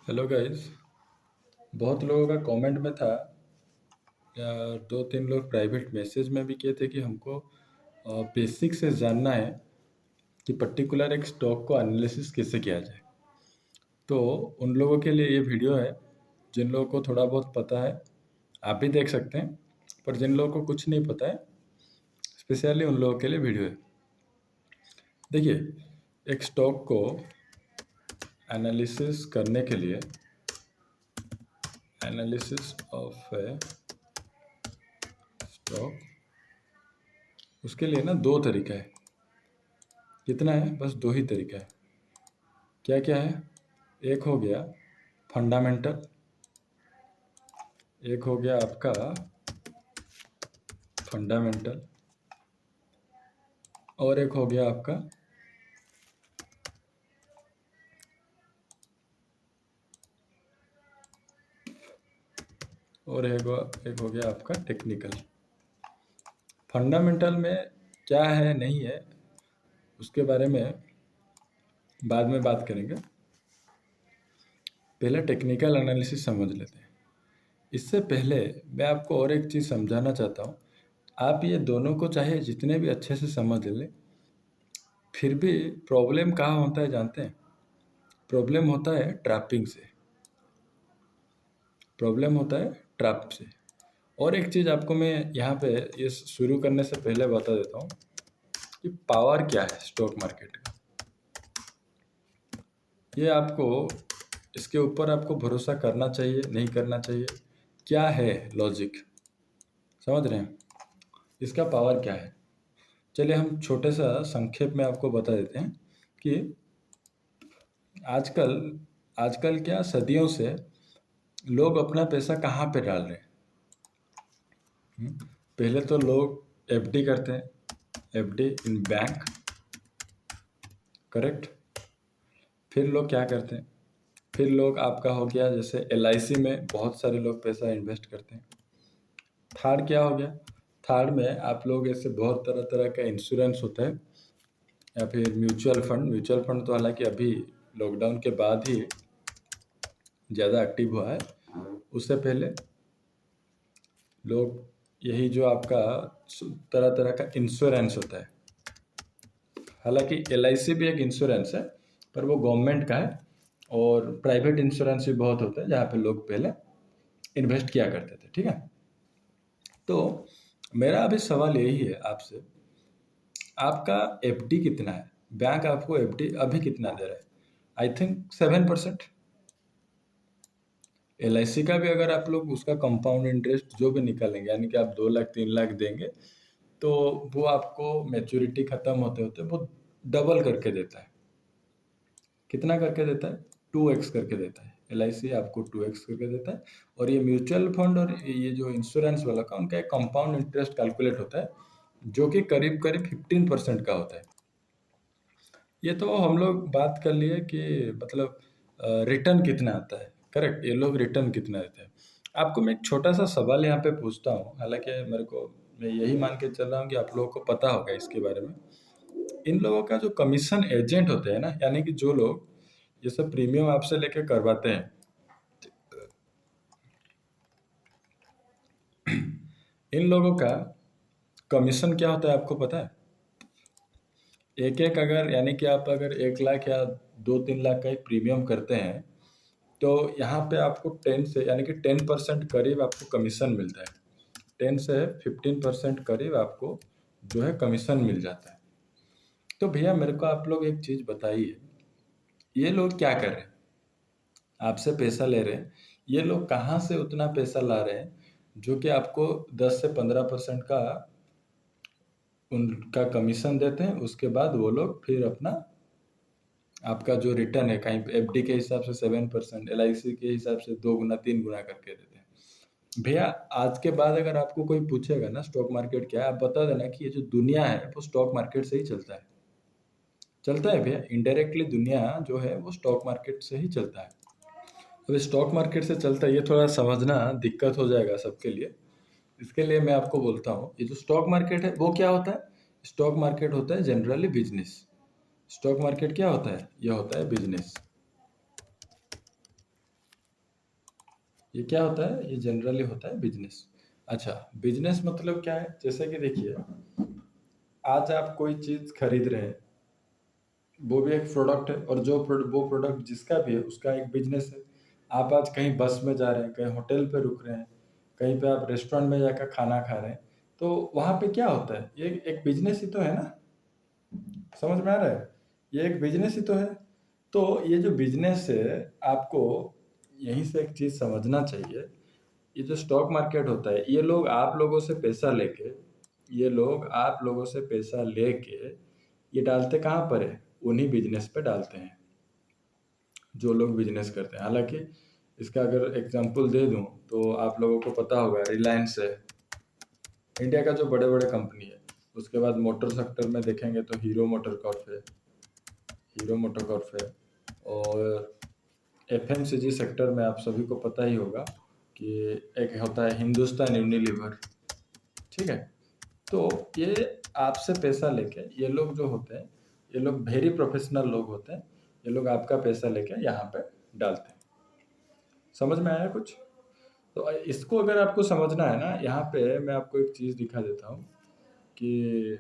Hello guys. बहुत लोगों का कमेंट में था या दो तीन लोग प्राइवेट मैसेज में भी किए थे कि हमको बेसिक से जानना है कि पर्टिकुलर एक स्टॉक को एनालिसिस कैसे किया जाए। तो उन लोगों के लिए ये वीडियो है जिन लोगों को थोड़ा बहुत पता है। आप भी देख सकते हैं, पर जिन लोगों को कुछ नहीं पता है स्पेशली उन लोगों के लिए वीडियो है। देखिए, एक स्टॉक को एनालिसिस करने के लिए एनालिसिस ऑफ ए स्टॉक, उसके लिए ना दो तरीका है। कितना है? बस दो ही तरीका है। क्या क्या है? एक हो गया फंडामेंटल, एक हो गया आपका फंडामेंटल, और एक हो गया आपका एक हो गया आपका टेक्निकल। फंडामेंटल में क्या है नहीं है उसके बारे में बाद में बात करेंगे। पहले टेक्निकल एनालिसिस समझ लेते हैं। इससे पहले मैं आपको और एक चीज़ समझाना चाहता हूँ। आप ये दोनों को चाहे जितने भी अच्छे से समझ लें, फिर भी प्रॉब्लम कहाँ होता है जानते हैं? प्रॉब्लम होता है ट्रैपिंग से। प्रॉब्लम होता है ट्रैप से। और एक चीज़ आपको मैं यहाँ पे ये शुरू करने से पहले बता देता हूँ कि पावर क्या है स्टॉक मार्केट का। ये आपको इसके ऊपर आपको भरोसा करना चाहिए नहीं करना चाहिए, क्या है लॉजिक, समझ रहे हैं? इसका पावर क्या है? चलिए हम छोटे सा संक्षेप में आपको बता देते हैं कि आजकल आजकल क्या सदियों से लोग अपना पैसा कहाँ पे डाल रहे हैं। पहले तो लोग एफडी करते हैं, एफडी इन बैंक, करेक्ट। फिर लोग क्या करते हैं? फिर लोग आपका हो गया जैसे एलआईसी में बहुत सारे लोग पैसा इन्वेस्ट करते हैं। थर्ड क्या हो गया? थर्ड में आप लोग ऐसे बहुत तरह तरह का इंश्योरेंस होता है, या फिर म्यूचुअल फंड। म्यूचुअल फंड तो हालांकि अभी लॉकडाउन के बाद ही ज़्यादा एक्टिव हुआ है। उससे पहले लोग यही जो आपका तरह तरह का इंश्योरेंस होता है, हालांकि एलआईसी भी एक इंश्योरेंस है पर वो गवर्नमेंट का है। और प्राइवेट इंश्योरेंस भी बहुत होता है जहाँ पे लोग पहले इन्वेस्ट किया करते थे, ठीक है। तो मेरा अभी सवाल यही है आपसे, आपका एफडी कितना है? बैंक आपको एफडी अभी कितना दे रहा है? I think 7%। एलआईसी का भी अगर आप लोग उसका कंपाउंड इंटरेस्ट जो भी निकालेंगे, यानी कि आप 2 लाख 3 लाख देंगे, तो वो आपको मैच्योरिटी खत्म होते होते वो डबल करके देता है। कितना करके देता है? 2x करके देता है। एलआईसी आपको 2x करके देता है। और ये म्यूचुअल फंड और ये जो इंश्योरेंस वाला का उनका एक कंपाउंड इंटरेस्ट कैलकुलेट होता है जो कि करीब करीब 15% का होता है। ये तो हम लोग बात कर लिए कि मतलब रिटर्न कितना आता है, करेक्ट। ये लोग रिटर्न कितना देते हैं। आपको मैं एक छोटा सा सवाल यहाँ पे पूछता हूँ, हालांकि मैं यही मान के चल रहा हूँ कि आप लोगों को पता होगा इसके बारे में। इन लोगों का जो कमीशन एजेंट होते हैं ना, यानी कि जो लोग ये सब प्रीमियम आपसे लेके करवाते हैं, इन लोगों का कमीशन क्या होता है आपको पता है? एक एक अगर यानी कि आप अगर 1 लाख या 2-3 लाख का एक प्रीमियम करते हैं, तो यहाँ पे आपको 10 से यानी कि 10% करीब आपको कमीशन मिलता है। 10 से 15% करीब आपको जो है कमीशन मिल जाता है। तो भैया मेरे को आप लोग एक चीज़ बताइए, ये लोग क्या कर रहे हैं? आपसे पैसा ले रहे हैं, ये लोग कहाँ से उतना पैसा ला रहे हैं जो कि आपको 10 से 15% का उनका कमीशन देते हैं। उसके बाद वो लोग फिर अपना आपका जो रिटर्न है, कहीं एफडी के हिसाब से 7%, एलआईसी के हिसाब से 2 गुना 3 गुना करके देते हैं। भैया आज के बाद अगर आपको कोई पूछेगा ना स्टॉक मार्केट क्या है, आप बता देना कि ये जो दुनिया है वो स्टॉक मार्केट से ही चलता है भैया। इनडायरेक्टली दुनिया जो है वो स्टॉक मार्केट से ही चलता है। अब स्टॉक मार्केट से चलता है, ये थोड़ा समझना दिक्कत हो जाएगा सबके लिए। इसके लिए मैं आपको बोलता हूँ, ये जो स्टॉक मार्केट है वो क्या होता है? स्टॉक मार्केट होता है जनरली बिजनेस। स्टॉक मार्केट क्या होता है? यह होता है बिजनेस। ये क्या होता है? ये जनरली होता है बिजनेस। अच्छा, बिजनेस मतलब क्या है? जैसे कि देखिए, आज आप कोई चीज़ खरीद रहे हैं, वो भी एक प्रोडक्ट है, और वो प्रोडक्ट जिसका भी है उसका एक बिजनेस है। आप आज कहीं बस में जा रहे हैं, कहीं होटल पे रुक रहे हैं, कहीं पे आप रेस्टोरेंट में जाकर खाना खा रहे हैं, तो वहाँ पे क्या होता है? ये एक बिजनेस ही तो है ना। समझ में आ रहा है? ये एक बिजनेस ही तो है। तो ये जो बिजनेस है, आपको यहीं से एक चीज़ समझना चाहिए। ये जो स्टॉक मार्केट होता है, ये लोग आप लोगों से पैसा लेके ये डालते कहाँ पर है? उन्हीं बिजनेस पे डालते हैं, जो लोग बिजनेस करते हैं। हालांकि इसका अगर एग्जांपल दे दूं, तो आप लोगों को पता होगा, रिलायंस है इंडिया का जो बड़े बड़े कंपनी है। उसके बाद मोटर सेक्टर में देखेंगे तो हीरो मोटर कॉर्प है। और एफएमसीजी सेक्टर में आप सभी को पता ही होगा कि एक होता है हिंदुस्तान यूनिलीवर। ठीक है। तो ये आपसे पैसा लेके, ये लोग जो होते हैं, ये लोग वेरी प्रोफेशनल लोग होते हैं। ये लोग आपका पैसा लेके यहाँ पे डालते हैं। समझ में आया कुछ? तो इसको अगर आपको समझना है ना, यहाँ पे मैं आपको एक चीज़ दिखा देता हूँ कि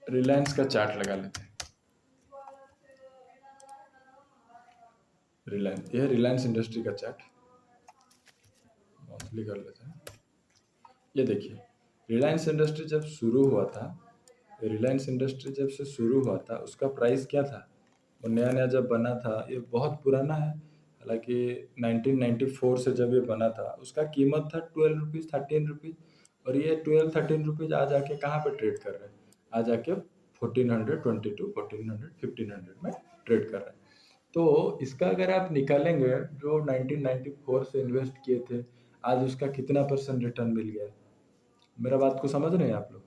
रिलायंस का चार्ट लगा लेते हैं। रिलायंस, ये रिलायंस इंडस्ट्री का चार्ट मॉन्थली कर लेते हैं। ये देखिए, रिलायंस इंडस्ट्री जब शुरू हुआ था रिलायंस इंडस्ट्री जब से शुरू हुआ था, उसका प्राइस क्या था? वो नया नया जब बना था, ये बहुत पुराना है। हालांकि 1994 से जब ये बना था, उसका कीमत था 12 रुपीज़, 13 रुपीज़। और ये 12-13 रुपीज़ आज आके कहाँ पे ट्रेड कर रहे हैं? आज आके 1422, 1400, 1500 में ट्रेड कर रहे हैं। तो इसका अगर आप निकालेंगे, जो 1994 से इन्वेस्ट किए थे, आज उसका कितना परसेंट रिटर्न मिल गया? मेरा बात को समझ रहे हैं आप लोग?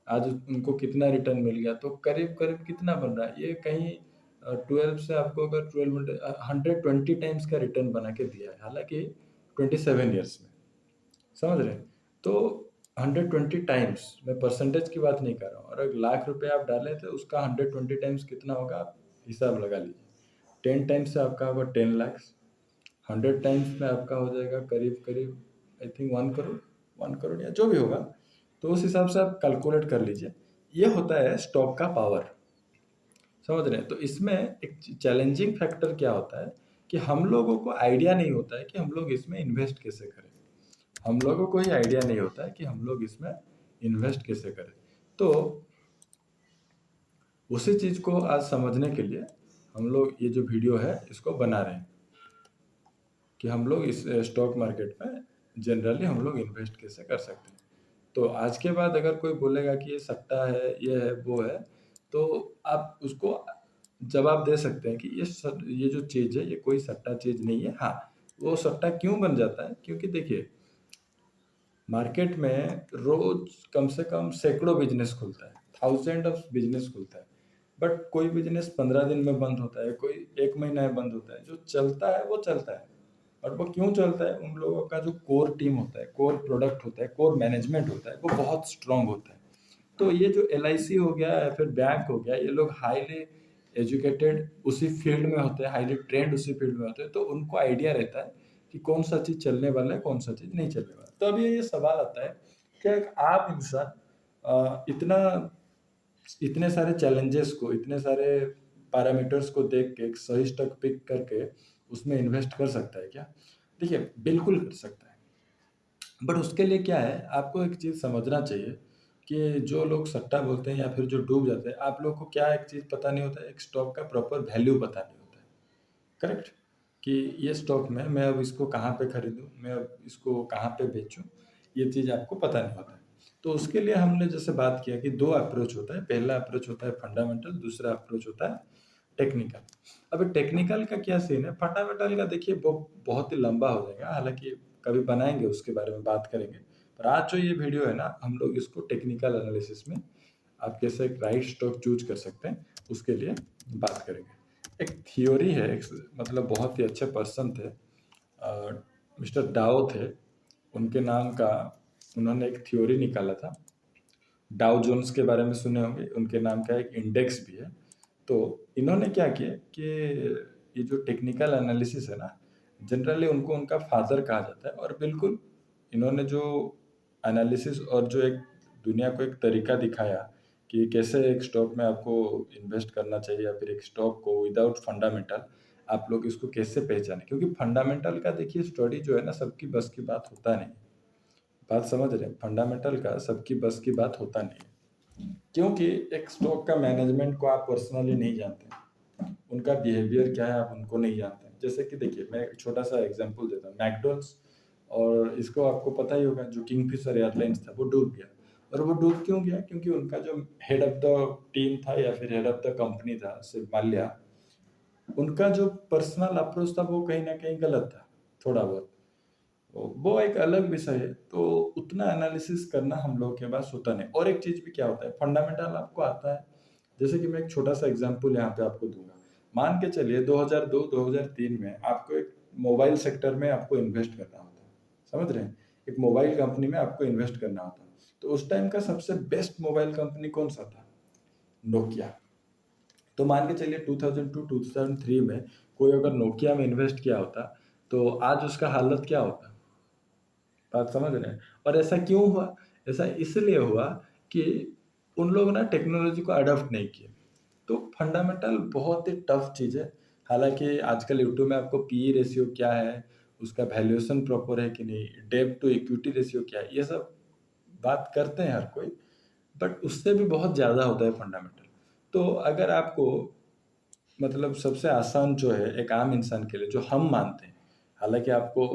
आज उनको कितना रिटर्न मिल गया? तो करीब करीब कितना बन रहा है ये? कहीं 12 से आपको अगर 120 टाइम्स का रिटर्न बना के दिया है, हालांकि 27 ईयर्स में। समझ रहे हैं? तो 120 टाइम्स, मैं परसेंटेज की बात नहीं कर रहा हूँ। और अगर लाख रुपए आप डाले थे, उसका 120 टाइम्स कितना होगा? आप हिसाब लगा लीजिए। 10 टाइम्स से आपका होगा 10 लाख। 100 टाइम्स में आपका हो जाएगा करीब करीब, आई थिंक 1 करोड़, 1 करोड़ या जो भी होगा। तो उस हिसाब से आप कैलकुलेट कर लीजिए। ये होता है स्टॉक का पावर। समझ रहे हैं? तो इसमें एक चैलेंजिंग फैक्टर क्या होता है कि हम लोगों को आइडिया नहीं होता है कि हम लोग इसमें इन्वेस्ट कैसे करें। हम लोगों को ही आइडिया नहीं होता है कि हम लोग इसमें इन्वेस्ट कैसे करें। तो उसी चीज़ को आज समझने के लिए हम लोग ये जो वीडियो है इसको बना रहे हैं, कि हम लोग इस स्टॉक मार्केट में जनरली हम लोग इन्वेस्ट कैसे कर सकते हैं। तो आज के बाद अगर कोई बोलेगा कि ये सट्टा है, ये है, वो है, तो आप उसको जवाब दे सकते हैं कि ये जो चीज़ है, ये कोई सट्टा चीज़ नहीं है। हाँ, वो सट्टा क्यों बन जाता है? क्योंकि देखिए, मार्केट में रोज कम से कम सैकड़ों बिजनेस खुलता है, थाउजेंड ऑफ बिजनेस खुलता है। बट कोई बिजनेस 15 दिन में बंद होता है, कोई 1 महीना में बंद होता है। जो चलता है वो चलता है। और वो क्यों चलता है? उन लोगों का जो कोर टीम होता है, कोर प्रोडक्ट होता है, कोर मैनेजमेंट होता है, वो बहुत स्ट्रांग होता है। तो ये जो LIC हो गया या फिर बैंक हो गया, ये लोग हाईली एजुकेटेड उसी फील्ड में होते हैं, हाईली ट्रेंड उसी फील्ड में होते हैं। तो उनको आइडिया रहता है कि कौन सा चीज़ चलने वाला है, कौन सा चीज़ नहीं चलने वाला। तो अभी ये सवाल आता है कि एक आम इंसान इतना इतने सारे चैलेंजेस को, इतने सारे पैरामीटर्स को देख के एक सही स्टॉक पिक करके उसमें इन्वेस्ट कर सकता है क्या? देखिए, बिल्कुल कर सकता है। बट उसके लिए क्या है, आपको एक चीज़ समझना चाहिए कि जो लोग सट्टा बोलते हैं या फिर जो डूब जाते हैं, आप लोग को क्या एक चीज़ पता नहीं होता है, एक स्टॉक का प्रॉपर वैल्यू पता नहीं होता है। करेक्ट? कि ये स्टॉक में मैं अब इसको कहाँ पे खरीदूँ, मैं अब इसको कहाँ पे बेचूँ, ये चीज़ आपको पता नहीं होता है। तो उसके लिए हमने जैसे बात किया कि दो अप्रोच होता है। पहला अप्रोच होता है फंडामेंटल, दूसरा अप्रोच होता है टेक्निकल। अब टेक्निकल का क्या सीन है? फंडामेंटल का देखिए वो बहुत ही लंबा हो जाएगा, हालांकि कभी बनाएंगे उसके बारे में बात करेंगे। पर आज जो ये वीडियो है ना, हम लोग इसको टेक्निकल एनालिसिस में आप कैसे एक राइट स्टॉक चूज कर सकते हैं उसके लिए बात करेंगे। एक थियोरी है, एक मतलब बहुत ही अच्छे पर्सन थे, मिस्टर डाओ थे उनके नाम का। उन्होंने एक थ्योरी निकाला था, डाउ जोन्स के बारे में सुने होंगे, उनके नाम का एक इंडेक्स भी है। तो इन्होंने क्या किया कि ये जो टेक्निकल एनालिसिस है ना, जनरली उनको उनका फादर कहा जाता है। और बिल्कुल इन्होंने जो एनालिसिस और जो एक दुनिया को एक तरीका दिखाया कि कैसे एक स्टॉक में आपको इन्वेस्ट करना चाहिए, या फिर एक स्टॉक को विदाउट फंडामेंटल आप लोग इसको कैसे पहचानें, क्योंकि फंडामेंटल का देखिए स्टडी जो है ना सबकी बस की बात होता नहीं। बात समझ रहे हैं, फंडामेंटल का सबकी बस की बात होता नहीं, क्योंकि एक स्टॉक का मैनेजमेंट को आप पर्सनली नहीं जानते, उनका बिहेवियर क्या है आप उनको नहीं जानते। जैसे कि देखिए मैं एक छोटा सा एग्जांपल देता हूँ, मैकडॉनल्ड्स, और इसको आपको पता ही होगा, जो किंगफिशर एयरलाइंस था वो डूब गया। और वो डूब क्यों गया? क्योंकि उनका जो हेड ऑफ द टीम था या फिर हेड ऑफ द कंपनी था, सिर्फ माल्या, उनका जो पर्सनल अप्रोच था वो कहीं ना कहीं गलत था, थोड़ा बहुत। वो एक अलग विषय है, तो उतना एनालिसिस करना हम लोगों के पास होता नहीं। और एक चीज भी क्या होता है, फंडामेंटल आपको आता है। जैसे कि मैं एक छोटा सा एग्जांपल यहाँ पे आपको दूंगा। मान के चलिए 2002-2003 में आपको एक मोबाइल सेक्टर में आपको इन्वेस्ट करना होता है, समझ रहे हैं, एक मोबाइल कंपनी में आपको इन्वेस्ट करना होता है। तो उस टाइम का सबसे बेस्ट मोबाइल कंपनी कौन सा था? नोकिया। तो मान के चलिए 2002-2003 में कोई अगर नोकिया में इन्वेस्ट किया होता, तो आज उसका हालत क्या होता? बात समझ रहे हैं? और ऐसा क्यों हुआ? ऐसा इसलिए हुआ कि उन लोगों ने टेक्नोलॉजी को अडॉप्ट नहीं किया। तो फंडामेंटल बहुत ही टफ चीज़ है। हालांकि आजकल यूट्यूब में आपको पीई रेशियो क्या है, उसका वैल्यूएशन प्रॉपर है कि नहीं, डेब्ट टू इक्विटी रेशियो क्या है, ये सब बात करते हैं हर कोई, बट उससे भी बहुत ज़्यादा होता है फंडामेंटल। तो अगर आपको मतलब सबसे आसान जो है एक आम इंसान के लिए जो हम मानते हैं, हालांकि आपको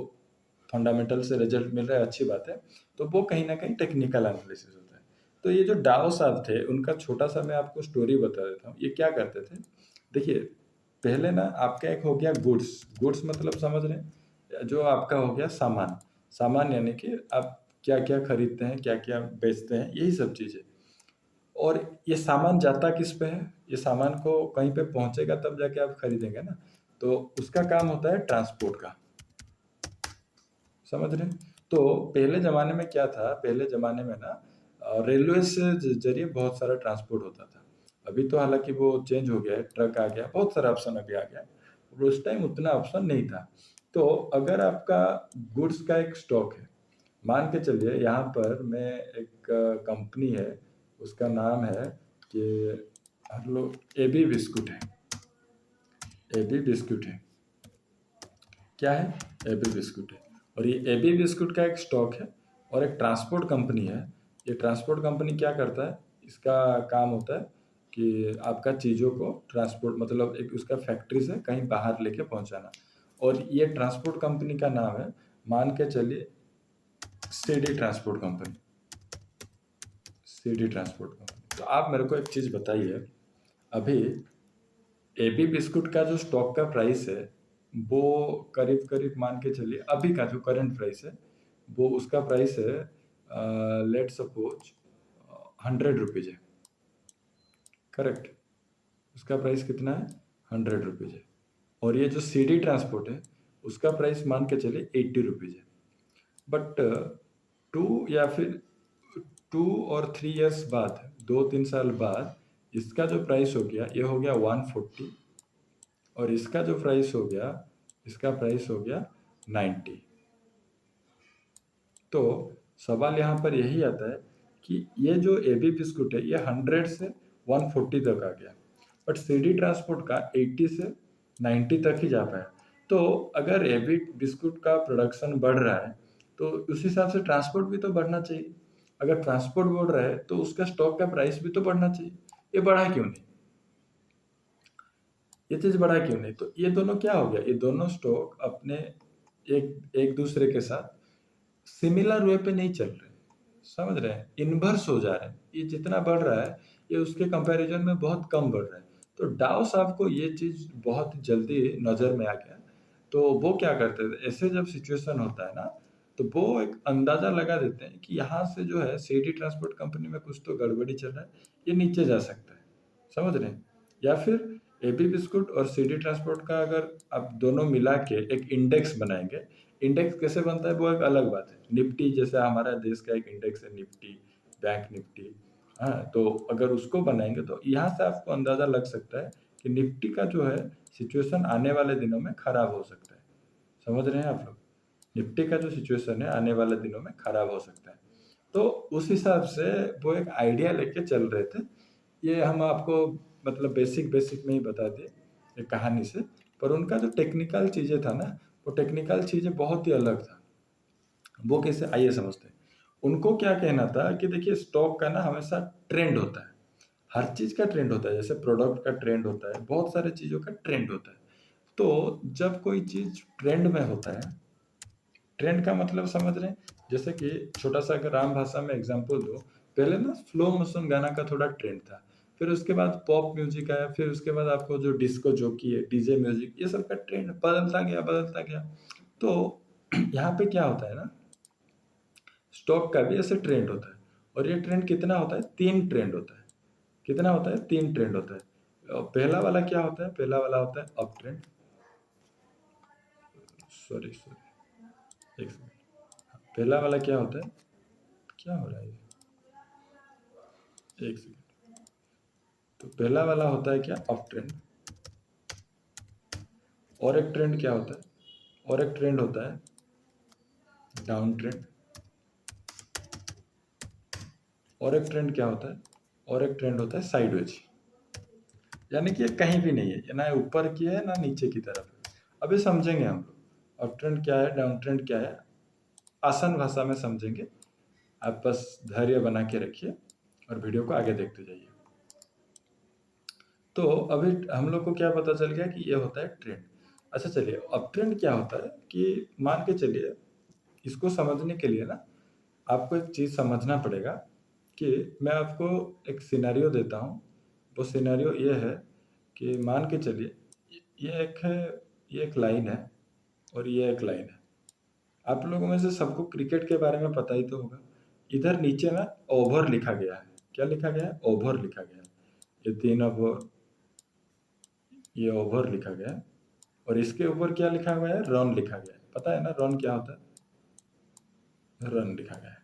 फंडामेंटल से रिजल्ट मिल रहा है, अच्छी बात है, तो वो कहीं ना कहीं टेक्निकल एनालिसिस होता है। तो ये जो डाओ साहब थे उनका छोटा सा मैं आपको स्टोरी बता देता हूँ, ये क्या करते थे। देखिए, पहले ना आपका एक हो गया गुड्स। गुड्स मतलब समझ रहे हैं, जो आपका हो गया सामान। सामान यानी कि आप क्या क्या खरीदते हैं, क्या क्या बेचते हैं, यही सब चीज़ें। और ये सामान जाता किस पे है? ये सामान को कहीं पे पहुंचेगा तब जाके आप खरीदेंगे ना, तो उसका काम होता है ट्रांसपोर्ट का, समझ रहे हैं? तो पहले ज़माने में क्या था, पहले ज़माने में ना रेलवे से जरिए बहुत सारा ट्रांसपोर्ट होता था। अभी तो हालांकि वो चेंज हो गया है, ट्रक आ गया, बहुत सारा ऑप्शन अभी आ गया है, और उस टाइम उतना ऑप्शन नहीं था। तो अगर आपका गुड्स का एक स्टॉक है, मान के चलिए यहाँ पर मैं एक कंपनी है, उसका नाम है कि हम लोग एबी बिस्कुट है, एबी बिस्कुट है, क्या है? एबी बिस्कुट है। और ये एबी बिस्कुट का एक स्टॉक है, और एक ट्रांसपोर्ट कंपनी है। ये ट्रांसपोर्ट कंपनी क्या करता है, इसका काम होता है कि आपका चीज़ों को ट्रांसपोर्ट मतलब एक उसका फैक्ट्री से कहीं बाहर लेके पहुंचाना। और ये ट्रांसपोर्ट कंपनी का नाम है, मान के चलिए, CD transport company. CD transport company. तो आप मेरे को एक चीज़ बताइए, अभी एबी बिस्कुट का जो स्टॉक का प्राइस है, वो करीब करीब मान के चलिए अभी का जो करंट प्राइस है, वो उसका प्राइस है, लेट सपोज 100 रुपीज़ है, करेक्ट? उसका प्राइस कितना है? 100 रुपीज़ है। और ये जो सीडी ट्रांसपोर्ट है, उसका प्राइस मान के चलिए 80 रुपीज़ है। बट टू या फिर 2 और 3 इयर्स बाद, 2-3 साल बाद, इसका जो प्राइस हो गया, ये हो गया 140, और इसका जो प्राइस हो गया, इसका प्राइस हो गया 90। तो सवाल यहाँ पर यही आता है कि ये जो एबी बिस्कुट है, ये 100 से 140 तक आ गया, बट सीडी ट्रांसपोर्ट का 80 से 90 तक ही जा पाया। तो अगर एबी बिस्कुट का प्रोडक्शन बढ़ रहा है, तो उस हिसाब से ट्रांसपोर्ट भी तो बढ़ना चाहिए। अगर ट्रांसपोर्ट बढ़ रहा है तो उसका स्टॉक का प्राइस भी तो बढ़ना चाहिए। ये बढ़ा क्यों नहीं? ये चीज बढ़ा क्यों नहीं? तो ये दोनों क्या हो गया, ये दोनों स्टॉक अपने एक एक दूसरे के साथ सिमिलर वे पे नहीं चल रहे, समझ रहे हैं, इन्वर्स हो जा रहे हैं। ये जितना बढ़ रहा है, ये उसके कंपैरिजन में बहुत कम बढ़ रहा है। तो डाउ साहब को ये चीज बहुत जल्दी नजर में आ गया। तो वो क्या करते थे, ऐसे जब सिचुएशन होता है ना, तो वो एक अंदाजा लगा देते हैं कि यहाँ से जो है सीडी ट्रांसपोर्ट कंपनी में कुछ तो गड़बड़ी चल रहा है, ये नीचे जा सकता है, समझ रहे हैं? या फिर एबी बिस्कुट और सीडी ट्रांसपोर्ट का अगर आप दोनों मिला के एक इंडेक्स बनाएंगे, इंडेक्स कैसे बनता है वो एक अलग बात है। निफ्टी जैसे हमारा देश का एक इंडेक्स है, निफ्टी, बैंक निफ्टी। हाँ, तो अगर उसको बनाएंगे तो यहाँ से आपको अंदाजा लग सकता है कि निफ्टी का जो है सिचुएशन आने वाले दिनों में खराब हो सकता है। समझ रहे हैं आप लोग? निफ्टी का जो सिचुएशन है आने वाले दिनों में खराब हो सकता है। तो उस हिसाब से वो एक आइडिया लेके चल रहे थे। ये हम आपको मतलब बेसिक बेसिक में ही बता दिए एक कहानी से, पर उनका जो टेक्निकल चीज़ें था ना, वो टेक्निकल चीज़ें बहुत ही अलग था। वो कैसे, आइए समझते हैं। उनको क्या कहना था कि देखिए स्टॉक का ना हमेशा ट्रेंड होता है, हर चीज़ का ट्रेंड होता है, जैसे प्रोडक्ट का ट्रेंड होता है, बहुत सारे चीज़ों का ट्रेंड होता है। तो जब कोई चीज़ ट्रेंड में होता है, ट्रेंड का मतलब समझ रहे हैं, जैसे कि छोटा सा अगर आम भाषा में एग्जांपल दो, पहले ना स्लो मोशन गाना का थोड़ा ट्रेंड था, फिर उसके बाद पॉप म्यूजिक आया, फिर उसके बाद आपको जो डिस्को जॉकी है, डीजे म्यूजिक, ये सब का ट्रेंड बदलता गया बदलता गया। तो यहाँ पे क्या होता है ना, स्टॉक का भी ऐसे ट्रेंड होता है, और ये ट्रेंड कितना होता है, 3 ट्रेंड होता है। कितना होता है, 3 ट्रेंड होता है। पहला वाला क्या होता है, पहला वाला होता है अप ट्रेंड, सॉरी सॉरी, एक सेकंड। पहला वाला क्या होता है, क्या हो रहा है ये, एक सेकंड। तो पहला वाला होता है क्या, अप ट्रेंड। और एक ट्रेंड क्या होता है, और एक ट्रेंड होता है डाउन ट्रेंड। और एक ट्रेंड क्या होता है, और एक ट्रेंड होता है साइडवेज। यानी कि ये कहीं भी नहीं है, ये ना ऊपर की है ना नीचे की तरफ है। अभी समझेंगे हम लोग अप ट्रेंड क्या है, डाउन ट्रेंड क्या है, आसान भाषा में समझेंगे। आप बस धैर्य बना के रखिए और वीडियो को आगे देखते जाइए। तो अभी हम लोग को क्या पता चल गया कि ये होता है ट्रेंड। अच्छा चलिए, अब ट्रेंड क्या होता है कि मान के चलिए, इसको समझने के लिए ना आपको एक चीज़ समझना पड़ेगा कि मैं आपको एक सिनेरियो देता हूँ। वो सिनेरियो ये है कि मान के चलिए ये एक है, ये एक लाइन है और ये एक लाइन है। आप लोगों में से सबको क्रिकेट के बारे में पता ही तो होगा। इधर नीचे में ओवर लिखा गया है, क्या लिखा गया है, ओवर लिखा गया है। ये 3 ओवर, ये ओवर लिखा गया है, और इसके ऊपर क्या लिखा हुआ है, रन लिखा गया है। पता है ना रन क्या होता है, रन लिखा गया है।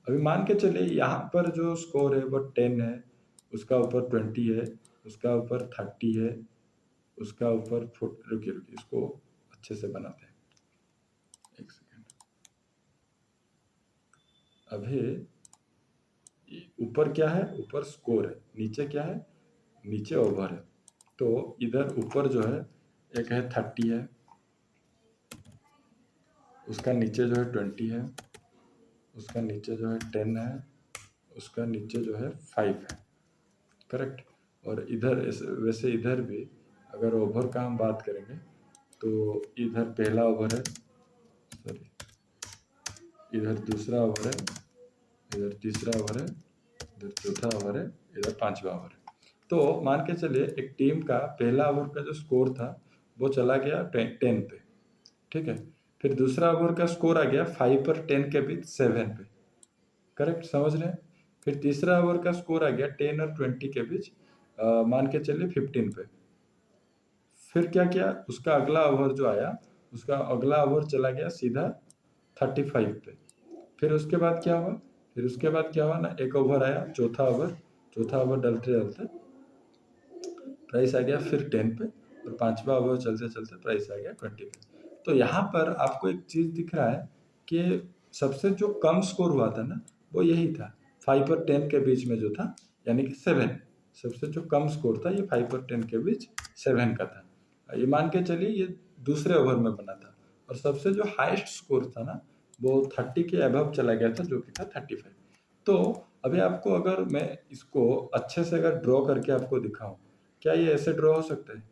अभी मान के चलिए यहाँ पर जो स्कोर है वो 10 है, उसका ऊपर 20 है, उसका ऊपर 30 है, उसका ऊपर रुकिए रुकिए इसको अच्छे से बनाते हैं, एक सेकेंड। अभी ऊपर क्या है, ऊपर स्कोर है, नीचे क्या है, नीचे ओवर है। तो इधर ऊपर जो है एक है 30 है, उसका नीचे जो है 20 है, उसका नीचे जो है 10 है, उसका नीचे जो है 5 है, करेक्ट। और इधर वैसे इधर भी अगर ओवर का हम बात करेंगे तो इधर पहला ओवर है, सॉरी, इधर दूसरा ओवर है, इधर तीसरा ओवर है, इधर चौथा ओवर है, इधर 5वां ओवर है। तो मान के चलिए एक टीम का पहला ओवर का जो स्कोर था वो चला गया 10 पे, ठीक है। फिर दूसरा ओवर का स्कोर आ गया 5 और 10 के बीच 7 पे, करेक्ट, समझ रहे हैं। फिर तीसरा ओवर का स्कोर आ गया 10 और 20 के बीच, मान के चलिए 15 पे। फिर क्या किया, उसका अगला ओवर जो आया, उसका अगला ओवर चला गया सीधा 35 पे। फिर उसके बाद क्या हुआ, फिर उसके बाद क्या हुआ ना, एक ओवर आया, चौथा ओवर, चौथा ओवर डलते डलते प्राइस आ गया फिर 10 पे, और 5वां ओवर चलते चलते प्राइस आ गया 20 पे। तो यहाँ पर आपको एक चीज़ दिख रहा है कि सबसे जो कम स्कोर हुआ था ना वो यही था, 5 और 10 के बीच में जो था, यानी कि 7। सबसे जो कम स्कोर था ये 5 और 10 के बीच 7 का था। ये मान के चलिए ये दूसरे ओवर में बना था। और सबसे जो हाईएस्ट स्कोर था ना वो 30 के अबव चला गया था, जो कि था 35। तो अभी आपको अगर मैं इसको अच्छे से अगर ड्रॉ करके आपको दिखाऊं, क्या ये ऐसे ड्रॉ हो सकता है,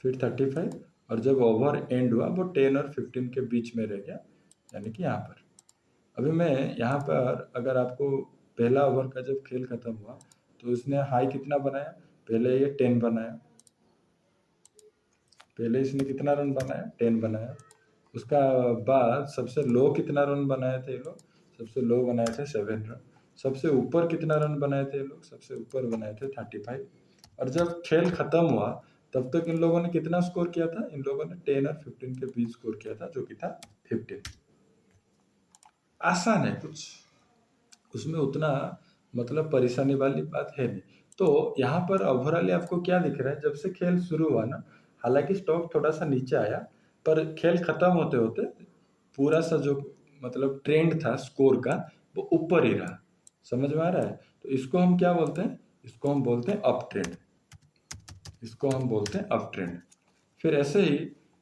फिर 35, और जब ओवर एंड हुआ वो 10 और 15 के बीच में रह गया, यानी कि यहाँ पर। अभी मैं यहाँ पर अगर आपको पहला ओवर का जब खेल खत्म हुआ तो उसने हाई कितना बनाया, पहले ये 10 बनाया, पहले इसने कितना रन बनाया, 10 बनाया। उसका बाद सबसे लो कितना रन बनाए थे ये लोग, सबसे लो बनाए थे 7 रन। सबसे ऊपर कितना रन बनाए थे ये लोग, सबसे ऊपर बनाए थे 35। और जब खेल खत्म हुआ तब तक इन लोगों ने कितना स्कोर किया था, इन लोगों ने 10 और 15 के बीच स्कोर किया था, जो कि था 15। आसान है कुछ, उसमें उतना मतलब परेशानी वाली बात है नहीं। तो यहाँ पर ओवरऑल आपको क्या दिख रहा है, जब से खेल शुरू हुआ ना, हालांकि स्टॉक थोड़ा सा नीचे आया, पर खेल खत्म होते होते पूरा सा जो मतलब ट्रेंड था स्कोर का वो ऊपर ही रहा। समझ में आ रहा है? तो इसको हम क्या बोलते हैं? इसको हम बोलते हैं अप ट्रेंड। इसको हम बोलते हैं अप ट्रेंड। फिर ऐसे ही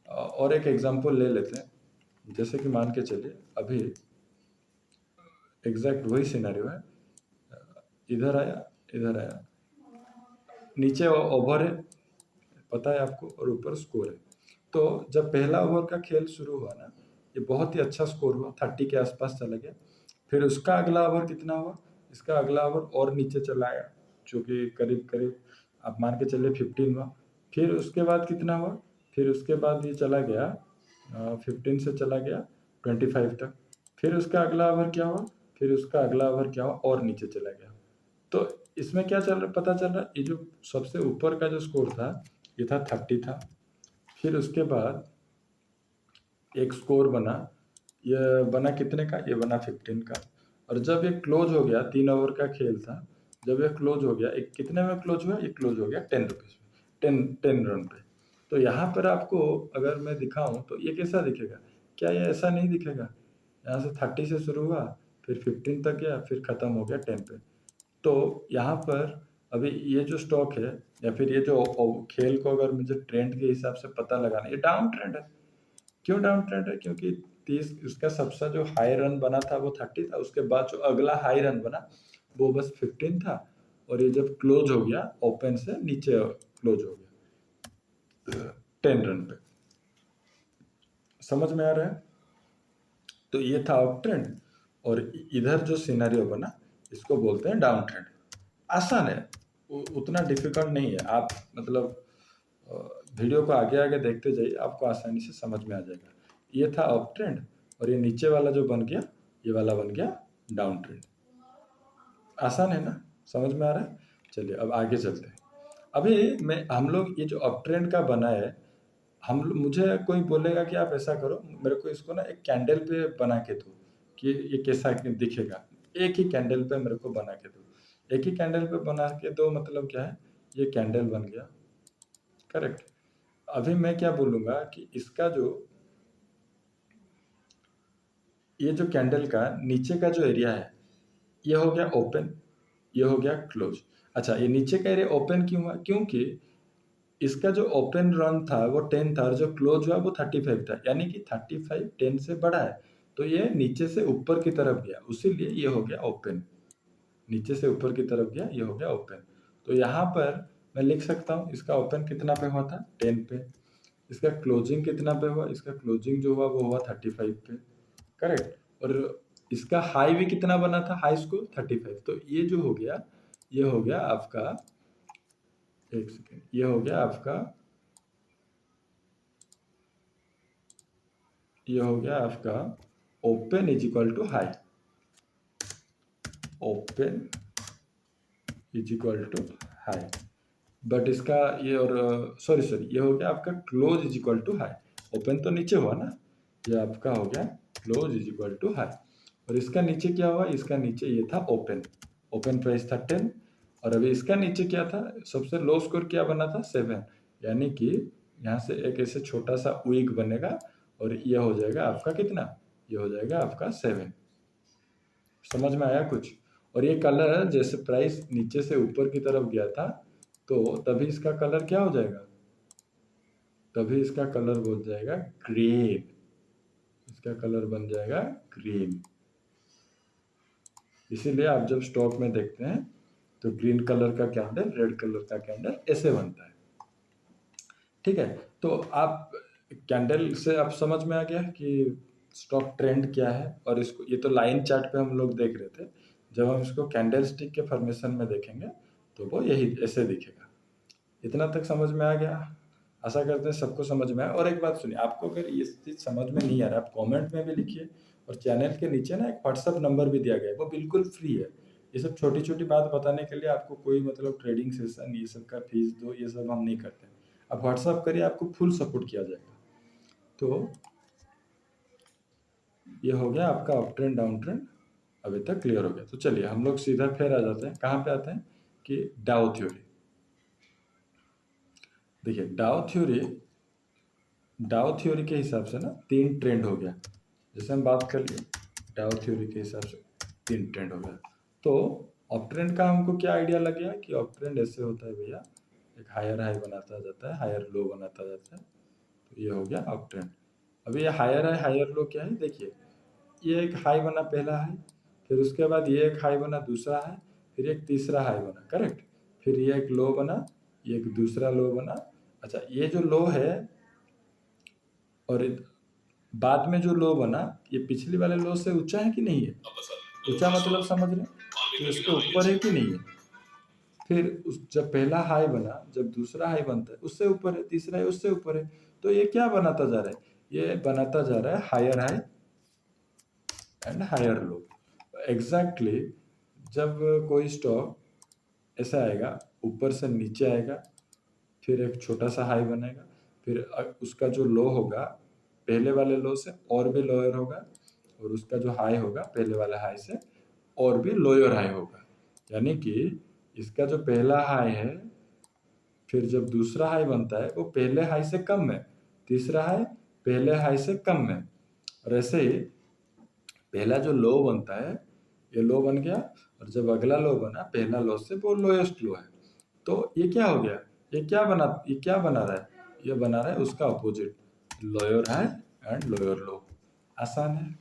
और एक एग्जांपल ले लेते हैं। जैसे कि मान के चलिए अभी एग्जैक्ट वही सिनेरियो है। इधर आया, इधर आया, नीचे ओवर है, पता है आपको, और ऊपर स्कोर है। तो जब पहला ओवर का खेल शुरू हुआ ना, ये बहुत ही अच्छा स्कोर हुआ, 30 के आसपास चला गया। फिर उसका अगला ओवर कितना हुआ? इसका अगला ओवर और नीचे चला गया, जो कि करीब करीब आप मान के चलिए 15 हुआ। फिर उसके बाद कितना हुआ? फिर उसके बाद ये चला गया 15 से चला गया 25 तक। फिर उसका अगला ओवर क्या हुआ? फिर उसका अगला ओवर क्या हुआ? और नीचे चला गया। तो इसमें क्या चल रहा, पता चल रहा, ये जो सबसे ऊपर का जो स्कोर था ये था 30 था। फिर उसके बाद एक स्कोर बना, ये बना कितने का? ये बना 15 का। और जब ये क्लोज हो गया, 3 ओवर का खेल था, जब ये क्लोज हो गया, एक कितने में क्लोज हुआ? ये क्लोज हो गया 10 रुपीज में, 10 रन पे। तो यहाँ पर आपको अगर मैं दिखाऊं तो ये कैसा दिखेगा? क्या ये ऐसा नहीं दिखेगा? यहाँ से 30 से शुरू हुआ, फिर 15 तक गया, फिर खत्म हो गया 10 पे। तो यहाँ पर अभी ये जो स्टॉक है या फिर ये जो खेल को अगर मुझे ट्रेंड के हिसाब से पता लगाना, ये डाउन ट्रेंड है। क्यों डाउन ट्रेंड है? क्योंकि 30 उसका सबसे जो हाई रन बना था वो 30 था, उसके बाद जो अगला हाई रन बना वो बस 15 था। और ये जब क्लोज हो गया ओपन से नीचे क्लोज हो गया 10 रन पे। समझ में आ रहा है? तो ये था अप ट्रेंड, और इधर जो सिनेरियो बना इसको बोलते हैं डाउन ट्रेंड। आसान है, उतना डिफिकल्ट नहीं है। आप मतलब वीडियो को आगे आगे देखते जाइए, आपको आसानी से समझ में आ जाएगा। ये था अप ट्रेंड, और ये नीचे वाला जो बन गया, ये वाला बन गया डाउन ट्रेंड। आसान है ना? समझ में आ रहा है? चलिए अब आगे चलते हैं। अभी मैं हम लोग ये जो अप ट्रेंड का बना है, मुझे कोई बोलेगा कि आप ऐसा करो, मेरे को इसको ना एक कैंडल पे बना के दो कि ये कैसा दिखेगा। एक ही कैंडल पे मेरे को बना के दो। एक ही कैंडल पे बना के दो मतलब क्या है? ये कैंडल बन गया, करेक्ट। अभी मैं क्या बोलूंगा कि इसका जो ये जो कैंडल का नीचे का जो एरिया है ये हो गया ओपन, ये हो गया क्लोज। अच्छा, ये नीचे का एरिया ओपन क्यों हुआ? क्योंकि इसका जो ओपन रन था वो 10 था, और जो क्लोज हुआ वो 35 था, यानी कि 35 10 से बड़ा है। तो ये नीचे से ऊपर की तरफ गया, उसीलिए ये हो गया ओपन। नीचे से ऊपर की तरफ गया, ये हो गया ओपन। तो यहाँ पर मैं लिख सकता हूँ इसका ओपन कितना पे हुआ था? 10 पे। इसका क्लोजिंग कितना पे हुआ? इसका क्लोजिंग जो हुआ वो हुआ 35 पे, करेक्ट। और इसका हाई भी कितना बना था? High score 35। तो ये जो हो गया, ये हो गया आपका, एक सेकेंड, ये हो गया आपका, ये हो गया आपका open is equal to high. Open is equal to high, but इसका ये, और सॉरी सॉरी, ये हो गया आपका close is equal to high. Open तो नीचे हुआ ना, ये आपका हो गया close is equal to high. और इसका नीचे क्या हुआ? इसका नीचे ये था ओपन, ओपन प्राइस था 10, और अभी इसका नीचे क्या था? सबसे लो स्कोर क्या बना था? 7। यानी कि यहाँ से एक ऐसे छोटा सा विग बनेगा, और ये हो जाएगा आपका कितना? ये हो जाएगा आपका 7। समझ में आया कुछ? और ये कलर जैसे प्राइस नीचे से ऊपर की तरफ गया था, तो तभी इसका कलर क्या हो जाएगा? तभी इसका कलर बन जाएगा ग्रीन। इसका कलर बन जाएगा ग्रीन। इसीलिए आप जब स्टॉक में देखते हैं तो ग्रीन कलर का कैंडल, रेड कलर का कैंडल ऐसे बनता है। ठीक है, तो आप कैंडल से आप समझ में आ गया कि स्टॉक ट्रेंड क्या है। और इसको, ये तो लाइन चार्ट पे हम लोग देख रहे थे, जब हम इसको कैंडल स्टिक के फॉर्मेशन में देखेंगे तो वो यही ऐसे दिखेगा। इतना तक समझ में आ गया? आशा करते हैं सबको समझ में आया। और एक बात सुनिए, आपको अगर ये चीज़ समझ में नहीं आ रहा, आप कमेंट में भी लिखिए। और चैनल के नीचे ना एक व्हाट्सअप नंबर भी दिया गया है, वो बिल्कुल फ्री है। ये सब छोटी छोटी बात बताने के लिए आपको कोई मतलब ट्रेडिंग सेशन ये सब का फीस दो, ये सब हम नहीं करते। आप व्हाट्सअप करिए, आपको फुल सपोर्ट किया जाएगा। तो ये हो गया आपका अप ट्रेंड डाउन ट्रेंड, अभी तक क्लियर हो गया। तो चलिए हम लोग सीधा फिर आ जाते हैं, कहाँ पे आते हैं कि डाउ थ्योरी। देखिए डाउ थ्योरी डाउ थ्योरी के हिसाब से ना 3 ट्रेंड हो गया। जैसे हम बात कर लिए डाउ थ्योरी के हिसाब से 3 ट्रेंड हो गया। तो अप ट्रेंड का हमको क्या आइडिया लग गया कि अप ट्रेंड ऐसे होता है भैया, एक हायर हाई बनाता जाता है, हायर लो बनाता जाता है। तो ये हो गया अप ट्रेंड। अभी ये हायर हाई हायर लो क्या है, देखिए ये एक हाई बना पहला हाई, फिर उसके बाद ये एक हाई बना दूसरा हाई, फिर एक तीसरा हाई बना, करेक्ट। फिर ये एक लो बना, ये एक दूसरा लो बना। अच्छा ये जो लो है और बाद में जो लो बना, ये पिछली वाले लो से ऊंचा है कि नहीं है? ऊंचा मतलब समझ रहे हैं? तो इसके ऊपर है कि नहीं है? फिर उस जब पहला हाई बना, जब दूसरा हाई बनता है उससे ऊपर है, तीसरा है उससे ऊपर है। तो ये क्या बनाता जा रहा है? ये बनाता जा रहा है higher high and higher low. Exactly जब कोई स्टॉक ऐसा आएगा, ऊपर से नीचे आएगा, फिर एक छोटा सा हाई बनेगा, फिर उसका जो लो होगा पहले वाले लो से और भी लोअर होगा, और उसका जो हाई होगा पहले वाले हाई से और भी लोअर हाई होगा। यानी कि इसका जो पहला हाई है, फिर जब दूसरा हाई बनता है वो पहले हाई से कम है, तीसरा हाई पहले हाई से कम है, और ऐसे ही पहला जो लो बनता है ये लो बन गया, और जब अगला लो बना पहला लो से वो लोएस्ट लो है। तो ये क्या हो गया, ये क्या बना रहा है? ये बना रहा है उसका opposite, lower high and lower लो। आसान है,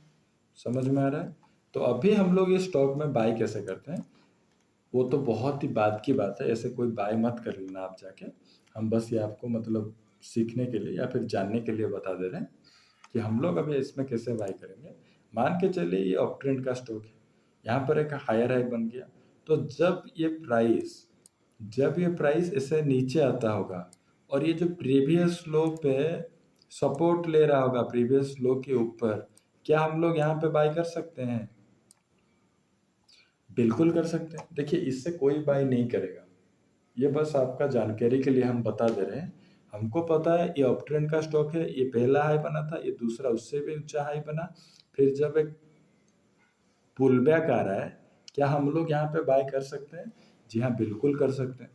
समझ में आ रहा है? तो अभी हम लोग ये स्टॉक में बाय कैसे करते हैं, वो तो बहुत ही बाद की बात है, ऐसे कोई बाय मत कर लेना आप जाके। हम बस ये आपको मतलब सीखने के लिए या फिर जानने के लिए बता दे रहे हैं कि हम लोग अभी इसमें कैसे बाय करेंगे। मान के चलिए ये अप ट्रेंड का स्टॉक है, यहाँ पर एक हायर हाई बन गया। तो जब ये प्राइस ऐसे नीचे आता होगा और ये जो प्रीवियस लो पे सपोर्ट ले रहा होगा प्रीवियस लो के ऊपर, क्या हम लोग यहाँ पे बाय कर सकते हैं? बिल्कुल कर सकते हैं। देखिए इससे कोई बाय नहीं करेगा, ये बस आपका जानकारी के लिए हम बता दे रहे हैं। हमको पता है ये अप ट्रेंड का स्टॉक है, ये पहला हाई बना था, ये दूसरा उससे भी ऊंचा हाई बना, फिर जब एक पुल बैक आ रहा है, क्या हम लोग यहाँ पे बाय कर सकते हैं? जी हाँ, बिल्कुल कर सकते हैं।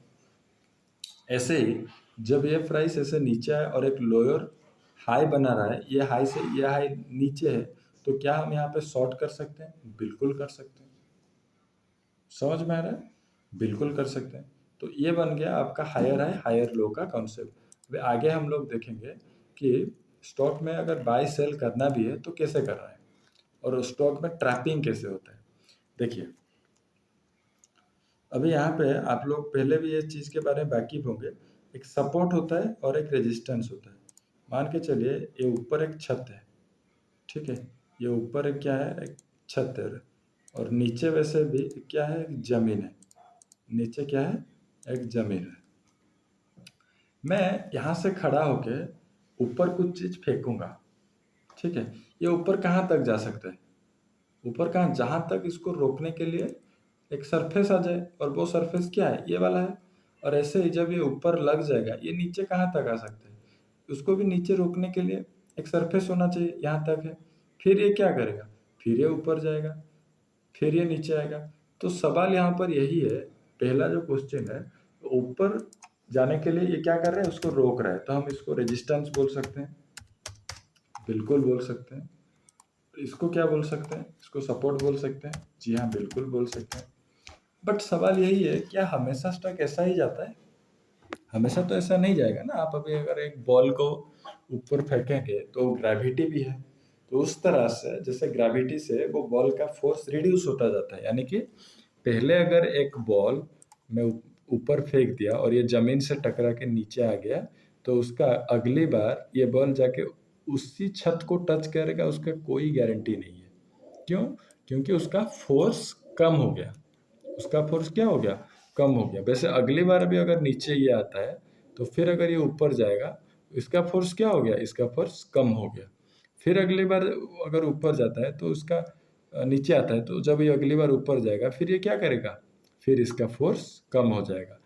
ऐसे ही जब ये प्राइस ऐसे नीचे है और एक लोअर हाई बना रहा है, ये हाई से ये हाई नीचे है, तो क्या हम यहाँ पे शॉर्ट कर सकते हैं? बिल्कुल कर सकते हैं। समझ में आ रहा है? बिल्कुल कर सकते हैं। तो ये बन गया आपका हायर हाई हायर लो का कॉन्सेप्ट। अभी आगे हम लोग देखेंगे कि स्टॉक में अगर बाय सेल करना भी है तो कैसे करना है, और स्टॉक में ट्रैपिंग कैसे होता है। देखिए अभी यहाँ पे आप लोग पहले भी ये चीज़ के बारे में वाकिफ होंगे, एक सपोर्ट होता है और एक रेजिस्टेंस होता है। मान के चलिए ये ऊपर एक छत है, ठीक है, ये ऊपर एक क्या है, एक छत है, और नीचे वैसे भी क्या है, एक जमीन है। नीचे क्या है, एक जमीन है। मैं यहाँ से खड़ा होके ऊपर कुछ चीज़ फेंकूंगा, ठीक है, ये ऊपर कहाँ तक जा सकता है? ऊपर कहाँ, जहाँ तक इसको रोकने के लिए एक सरफेस आ जाए, और वो सरफेस क्या है, ये वाला है। और ऐसे ही जब ये ऊपर लग जाएगा, ये नीचे कहाँ तक आ सकता है? उसको भी नीचे रोकने के लिए एक सरफेस होना चाहिए, यहाँ तक है। फिर ये क्या करेगा, फिर ये ऊपर जाएगा, फिर ये नीचे आएगा। तो सवाल यहाँ पर यही है, पहला जो क्वेश्चन है, ऊपर जाने के लिए ये क्या कर रहे हैं, उसको रोक रहा है, तो हम इसको रेजिस्टेंस बोल सकते हैं, बिल्कुल बोल सकते हैं। इसको क्या बोल सकते हैं, इसको सपोर्ट बोल सकते हैं, जी हाँ बिल्कुल बोल सकते हैं। बट सवाल यही है, क्या हमेशा स्टॉक ऐसा ही जाता है? हमेशा तो ऐसा नहीं जाएगा ना। आप अभी अगर एक बॉल को ऊपर फेंकेंगे तो ग्रेविटी भी है, तो उस तरह से जैसे ग्रेविटी से वो बॉल का फोर्स रिड्यूस होता जाता है। यानी कि पहले अगर एक बॉल मैं ऊपर फेंक दिया और ये जमीन से टकरा के नीचे आ गया, तो उसका अगली बार ये बॉल जाके उसी छत को टच करेगा, उसका कोई गारंटी नहीं है। क्यों? क्योंकि उसका फोर्स कम हो गया। उसका फोर्स क्या हो गया, कम हो गया। वैसे अगली बार भी अगर नीचे ये आता है तो फिर अगर ये ऊपर जाएगा तो इसका फोर्स क्या हो गया, इसका फोर्स कम हो गया। फिर अगली बार अगर ऊपर जाता है तो उसका नीचे आता है, तो जब ये अगली बार ऊपर जाएगा फिर ये क्या करेगा, फिर इसका फोर्स कम हो जाएगा।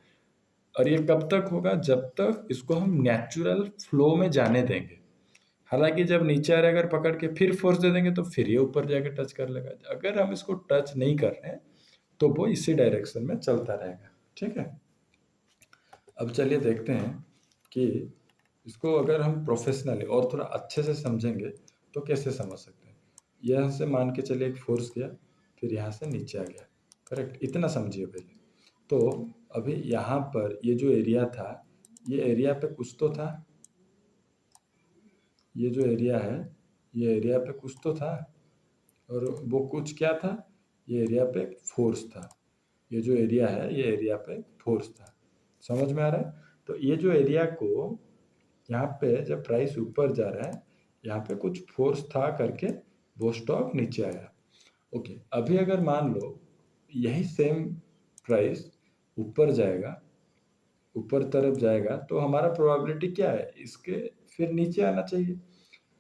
और ये कब तक होगा, जब तक इसको हम नेचुरल फ्लो में जाने देंगे। हालांकि जब नीचे आ रहा है अगर पकड़ के फिर फोर्स दे देंगे तो फिर ये ऊपर जाके टच कर लेगा। अगर हम इसको टच नहीं कर रहे हैं तो वो इसी डायरेक्शन में चलता रहेगा, ठीक है। अब चलिए देखते हैं कि इसको अगर हम प्रोफेशनली और थोड़ा अच्छे से समझेंगे तो कैसे समझ सकते हैं। यहाँ से मान के चलिए एक फोर्स गया, फिर यहाँ से नीचे आ गया, करेक्ट, इतना समझिए पहले। तो अभी यहाँ पर ये जो एरिया था, ये एरिया पे कुछ तो था, ये जो एरिया है ये एरिया पे कुछ तो था, और वो कुछ क्या था, ये एरिया पे फोर्स था। ये जो एरिया है ये एरिया पे फोर्स था, समझ में आ रहा है। तो ये जो एरिया को यहाँ पे जब प्राइस ऊपर जा रहा है, यहाँ पे कुछ फोर्स था करके वो स्टॉक नीचे आया। ओके, अभी अगर मान लो यही सेम प्राइस ऊपर जाएगा, ऊपर तरफ जाएगा, तो हमारा प्रोबेबिलिटी क्या है, इसके फिर नीचे आना चाहिए।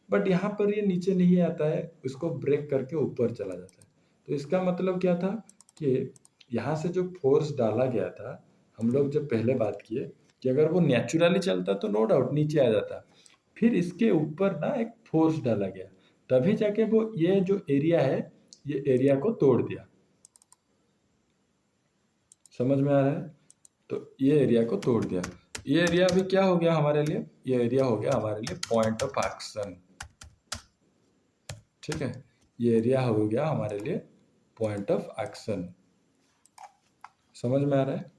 बट यहाँ पर ये नीचे नहीं आता है, इसको ब्रेक करके ऊपर चला जाता है। तो इसका मतलब क्या था कि यहाँ से जो फोर्स डाला गया था, हम लोग जब पहले बात किए कि अगर वो नेचुरली चलता तो नो डाउट नीचे आ जाता, फिर इसके ऊपर ना एक फोर्स डाला गया, तभी जाके वो ये जो एरिया है ये एरिया को तोड़ दिया, समझ में आ रहा है। तो ये एरिया को तोड़ दिया, ये एरिया अभी क्या हो गया हमारे लिए, ये एरिया हो गया हमारे लिए पॉइंट ऑफ एक्शन, ठीक है। ये एरिया हो गया हमारे लिए पॉइंट ऑफ एक्शन, समझ में आ रहा है।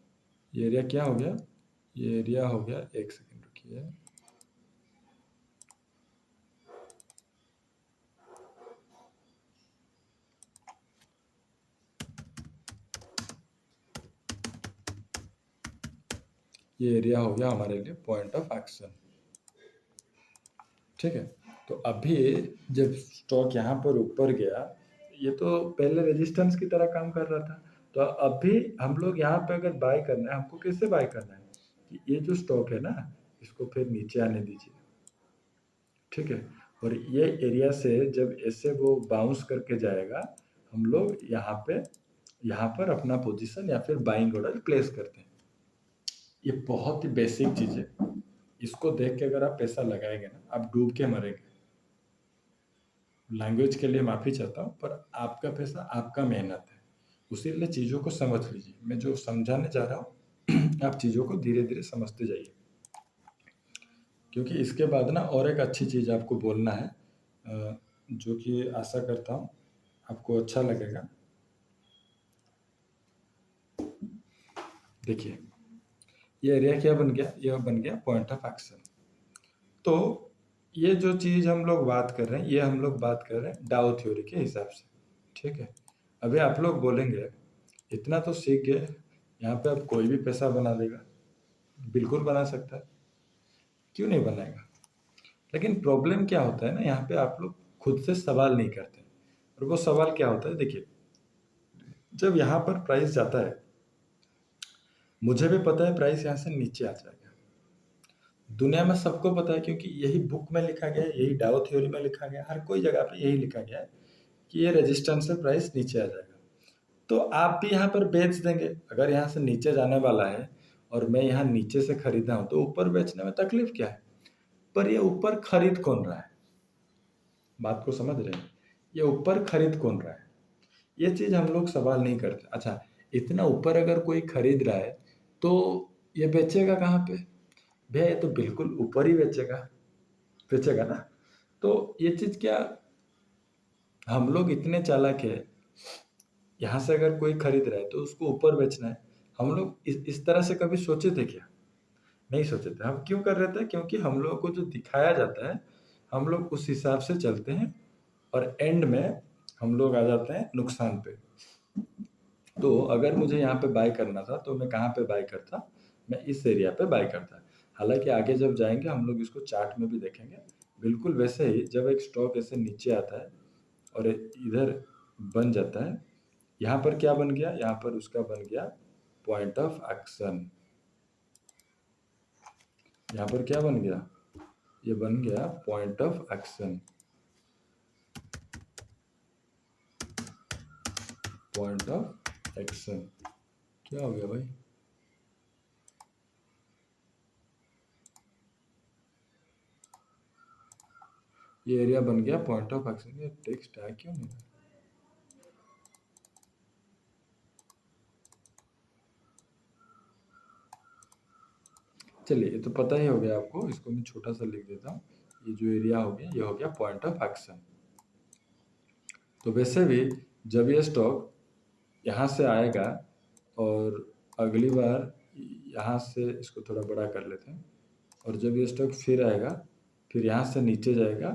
ये एरिया क्या हो गया, ये एरिया हो गया, एक सेकंड रुकिए, ये एरिया हो गया हमारे लिए पॉइंट ऑफ एक्शन, ठीक है। तो अभी जब स्टॉक यहाँ पर ऊपर गया, ये तो पहले रेजिस्टेंस की तरह काम कर रहा था, तो अभी हम लोग यहाँ पे अगर बाय करना है, हमको कैसे बाय करना है कि ये जो स्टॉक है ना, इसको फिर नीचे आने दीजिए, ठीक है। और ये एरिया से जब ऐसे वो बाउंस करके जाएगा, हम लोग यहाँ पर अपना पोजीशन या फिर बाइंग ऑर्डर प्लेस करते हैं। ये बहुत ही बेसिक चीज है, इसको देख के अगर आप पैसा लगाएंगे ना, आप डूब के मरेंगे। लैंग्वेज के लिए माफ़ी चाहता हूँ, पर आपका पैसा आपका मेहनत है, उसीलिए चीज़ों को समझ लीजिए। मैं जो समझाने जा रहा हूँ आप चीज़ों को धीरे धीरे समझते जाइए, क्योंकि इसके बाद ना और एक अच्छी चीज़ आपको बोलना है, जो कि आशा करता हूँ आपको अच्छा लगेगा। देखिए, ये एरिया क्या बन गया, यह बन गया पॉइंट ऑफ एक्शन। तो ये जो चीज़ हम लोग बात कर रहे हैं, ये हम लोग बात कर रहे हैं डाउ थ्योरी के हिसाब से, ठीक है। अभी आप लोग बोलेंगे इतना तो सीख गए, यहाँ पे अब कोई भी पैसा बना देगा, बिल्कुल बना सकता है, क्यों नहीं बनाएगा। लेकिन प्रॉब्लम क्या होता है ना, यहाँ पे आप लोग खुद से सवाल नहीं करते, और वो सवाल क्या होता है, देखिए, जब यहाँ पर प्राइस जाता है, मुझे भी पता है प्राइस यहाँ से नीचे आ जाएगा, दुनिया में सबको पता है, क्योंकि यही बुक में लिखा गया है, यही डाउ थ्योरी में लिखा गया है, हर कोई जगह पे यही लिखा गया है कि ये रेजिस्टेंस से प्राइस नीचे आ जाएगा। तो आप भी यहाँ पर बेच देंगे, अगर यहाँ से नीचे जाने वाला है और मैं यहाँ नीचे से खरीदा हूँ, तो ऊपर बेचने में तकलीफ क्या है। पर ये ऊपर खरीद कौन रहा है, बात को समझ रहे हैं, ये ऊपर खरीद कौन रहा है, ये चीज हम लोग सवाल नहीं करते। अच्छा, इतना ऊपर अगर कोई खरीद रहा है तो ये बेचेगा कहाँ पे, भैया ये तो बिल्कुल ऊपर ही बेचेगा, बेचेगा ना। तो ये चीज क्या, हम लोग इतने चालाक है, यहाँ से अगर कोई खरीद रहा है तो उसको ऊपर बेचना है। हम लोग इस तरह से कभी सोचे थे क्या, नहीं सोचे थे। हम क्यों कर रहे थे, क्योंकि हम लोगों को जो दिखाया जाता है हम लोग उस हिसाब से चलते हैं, और एंड में हम लोग आ जाते हैं नुकसान पे। तो अगर मुझे यहाँ पे बाय करना था तो मैं कहाँ पे बाय करता, मैं इस एरिया पे बाय करता। हालांकि आगे जब जाएंगे हम लोग इसको चार्ट में भी देखेंगे, बिल्कुल वैसे ही जब एक स्टॉक ऐसे नीचे आता है और इधर बन जाता है, यहाँ पर क्या बन गया, यहाँ पर उसका बन गया पॉइंट ऑफ एक्शन। यहाँ पर क्या बन गया, ये बन गया point of action, point of action. क्या हो गया भाई, ये एरिया बन गया पॉइंट ऑफ एक्शन। ये टेक्स्ट है क्यों नहीं, चलिए ये तो पता ही हो गया आपको, इसको मैं छोटा सा लिख देता हूँ। ये जो एरिया हो गया ये हो गया पॉइंट ऑफ एक्शन। तो वैसे भी जब ये स्टॉक यहाँ से आएगा और अगली बार यहाँ से, इसको थोड़ा बड़ा कर लेते हैं, और जब ये स्टॉक फिर आएगा, फिर यहाँ से नीचे जाएगा,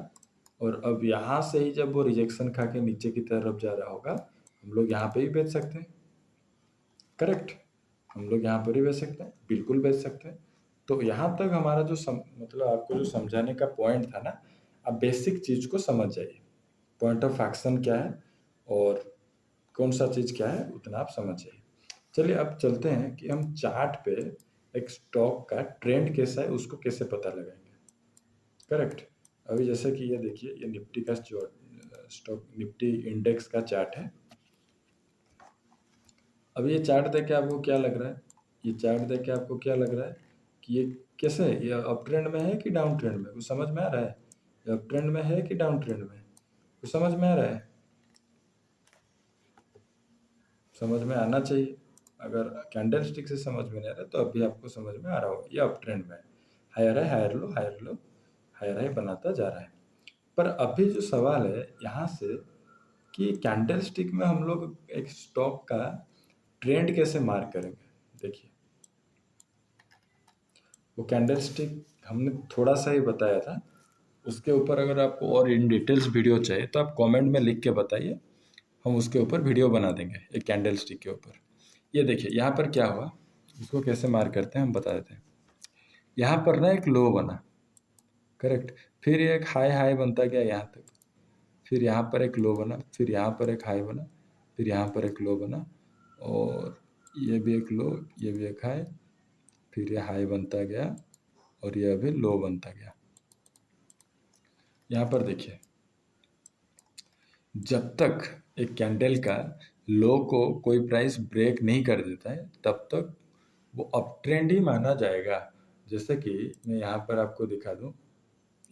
और अब यहाँ से ही जब वो रिजेक्शन खा के नीचे की तरफ जा रहा होगा, हम लोग यहाँ पे ही बेच सकते हैं। करेक्ट, हम लोग यहाँ पर ही बेच सकते हैं, बिल्कुल बेच सकते हैं। तो यहाँ तक हमारा जो मतलब आपको जो समझाने का पॉइंट था ना, आप बेसिक चीज़ को समझ जाइए। पॉइंट ऑफ एक्शन क्या है और कौन सा चीज़ क्या है, उतना आप समझ जाइए। चलिए अब चलते हैं कि हम चार्ट पे एक स्टॉक का ट्रेंड कैसा है उसको कैसे पता लगाएंगे। करेक्ट, अभी जैसे कि ये देखिए, ये निफ्टी का जो स्टॉक निफ्टी इंडेक्स का चार्ट है। अब ये चार्ट देख के आपको क्या लग रहा है, ये चार्ट देख के आपको क्या लग रहा है कि ये कैसे है, ये अप ट्रेंड में है कि डाउन ट्रेंड में, कुछ समझ में आ रहा है? ये अप ट्रेंड में है कि डाउन ट्रेंड में, कुछ समझ में आ रहा है? समझ में आना चाहिए। अगर कैंडल स्टिक से समझ में नहीं आ रहा है तो अभी आपको समझ में आ रहा होगा, ये अप ट्रेंड में है। हायर है, higher low, higher low, higher high बनाता जा रहा है। पर अभी जो सवाल है यहाँ से कि कैंडल स्टिक में हम लोग एक स्टॉक का ट्रेंड कैसे मार्क करेंगे। देखिए वो कैंडल स्टिक हमने थोड़ा सा ही बताया था, उसके ऊपर अगर आपको और इन डिटेल्स वीडियो चाहिए तो आप कमेंट में लिख के बताइए, हम उसके ऊपर वीडियो बना देंगे एक कैंडल स्टिक के ऊपर। ये देखिए यहाँ पर क्या हुआ, इसको कैसे मार्क करते हैं हम बता देते हैं। यहाँ पर ना एक लो बना, करेक्ट, फिर ये एक हाई हाई बनता गया यहाँ तक, फिर यहाँ पर एक लो बना, फिर यहाँ पर एक हाई बना, फिर यहाँ पर एक लो बना, और ये भी एक लो, ये भी एक हाई, फिर ये हाई बनता गया और ये अभी लो बनता गया। यहाँ पर देखिए, जब तक एक कैंडल का लो को कोई प्राइस ब्रेक नहीं कर देता है तब तक वो अप ट्रेंड ही माना जाएगा। जैसे कि मैं यहाँ पर आपको दिखा दूँ,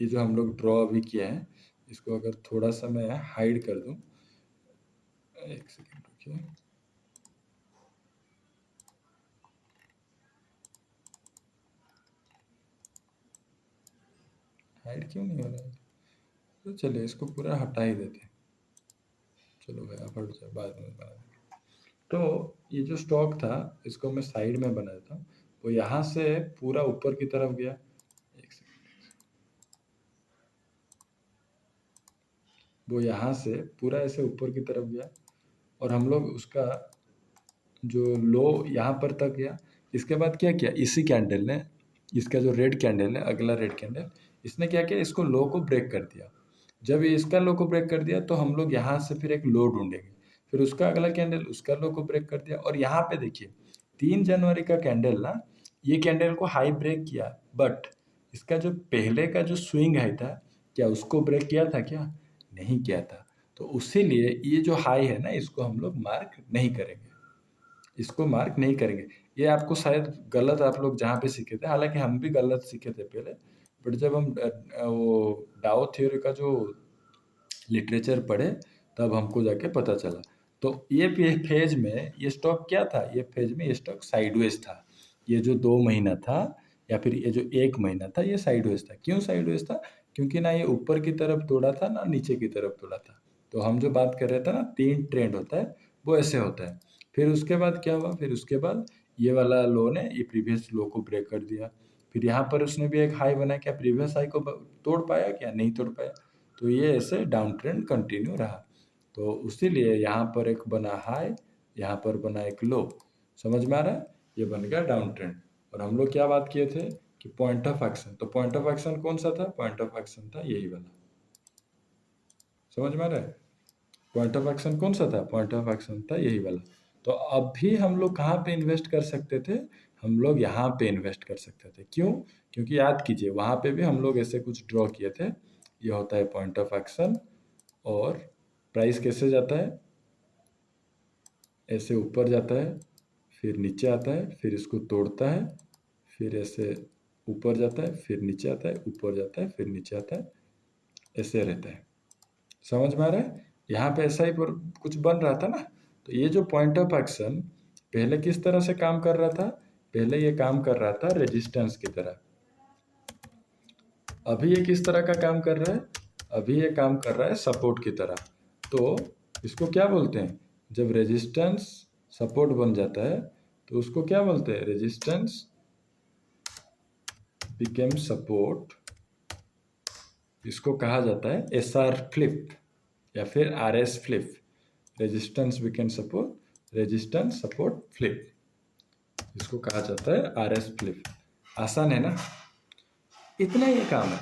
ये जो हम लोग ड्रॉ अभी किया है, इसको अगर थोड़ा सा मैं हाइड कर दूँ, एक सेकेंड रुकिए। हाइड क्यों नहीं हो रहा है? तो चलिए इसको पूरा हटा ही देते हैं। चलो भाई आप हट जाए, बाद में बना देंगे। तो ये जो स्टॉक था इसको मैं साइड में बना देता हूँ। वो यहाँ से पूरा ऊपर की तरफ गया, एक सेकेंड, वो यहाँ से पूरा ऐसे ऊपर की तरफ गया और हम लोग उसका जो लो यहाँ पर तक गया। इसके बाद क्या किया, इसी कैंडल ने, इसका जो रेड कैंडल है, अगला रेड कैंडल, इसने क्या किया, इसको लो को ब्रेक कर दिया। जब ये इसका लो को ब्रेक कर दिया तो हम लोग यहाँ से फिर एक लो ढूंढेंगे, फिर उसका अगला कैंडल उसका लो को ब्रेक कर दिया, और यहाँ पे देखिए 3 जनवरी का कैंडल ना, ये कैंडल को हाई ब्रेक किया, बट इसका जो पहले का जो स्विंग हाई था, क्या उसको ब्रेक किया था क्या? नहीं किया था। तो उसीलिए ये जो हाई है ना, इसको हम लोग मार्क नहीं करेंगे, इसको मार्क नहीं करेंगे। ये आपको शायद गलत आप लोग जहाँ पे सीखे थे, हालांकि हम भी गलत सीखे थे पहले, बट जब हम वो डाओ थ्योरी का जो लिटरेचर पढ़े तब हमको जाके पता चला। तो ये फेज में ये स्टॉक क्या था, ये फेज में ये स्टॉक साइडवेज था। ये जो 2 महीना था या फिर ये जो 1 महीना था, ये साइडवेज था। क्यों साइडवेज था? क्योंकि ना ये ऊपर की तरफ तोड़ा था ना नीचे की तरफ तोड़ा था। तो हम जो बात कर रहे थे ना, 3 ट्रेंड होता है, वो ऐसे होता है। फिर उसके बाद क्या हुआ, फिर उसके बाद ये वाला लो ने ये प्रीवियस लो को ब्रेक कर दिया, फिर यहाँ पर उसने भी एक हाई बनाया, क्या प्रीवियस हाई को तोड़ पाया? क्या नहीं तोड़ पाया। तो ये ऐसे डाउन ट्रेंड कंटिन्यू रहा। तो उसीलिए यहाँ पर एक बना हाई, यहाँ पर बना एक लो, समझ में आ रहा है? ये बन गया डाउन ट्रेंड। और हम लोग क्या बात किए थे कि पॉइंट ऑफ एक्शन, तो पॉइंट ऑफ एक्शन कौन सा था? पॉइंट ऑफ एक्शन था यही वाला, समझ में आ रहा है? पॉइंट ऑफ एक्शन कौन सा था? पॉइंट ऑफ एक्शन था यही वाला। तो अभी हम लोग कहाँ पे इन्वेस्ट कर सकते थे? हम लोग यहाँ पे इन्वेस्ट कर सकते थे। क्यों? क्योंकि याद कीजिए वहाँ पे भी हम लोग ऐसे कुछ ड्रॉ किए थे। ये होता है पॉइंट ऑफ एक्शन, और प्राइस कैसे जाता है, ऐसे ऊपर जाता है, फिर नीचे आता है, फिर इसको तोड़ता है, फिर ऐसे ऊपर जाता है, फिर नीचे आता है, ऊपर जाता है, फिर नीचे आता है, ऐसे रहता है। समझ में आ रहा है? यहाँ पे ऐसा ही कुछ बन रहा था ना। तो ये जो पॉइंट ऑफ एक्शन पहले किस तरह से काम कर रहा था, पहले ये काम कर रहा था रेजिस्टेंस की तरह, अभी ये किस तरह का काम कर रहा है, अभी ये काम कर रहा है सपोर्ट की तरह। तो इसको क्या बोलते हैं, जब रेजिस्टेंस सपोर्ट बन जाता है तो उसको क्या बोलते हैं, रेजिस्टेंस बिकेम सपोर्ट। इसको कहा जाता है एस आर फ्लिप या फिर R S flip, resistance became support, resistance support flip, इसको कहा जाता है आर एस फ्लिप। आसान है ना, इतना ही काम है।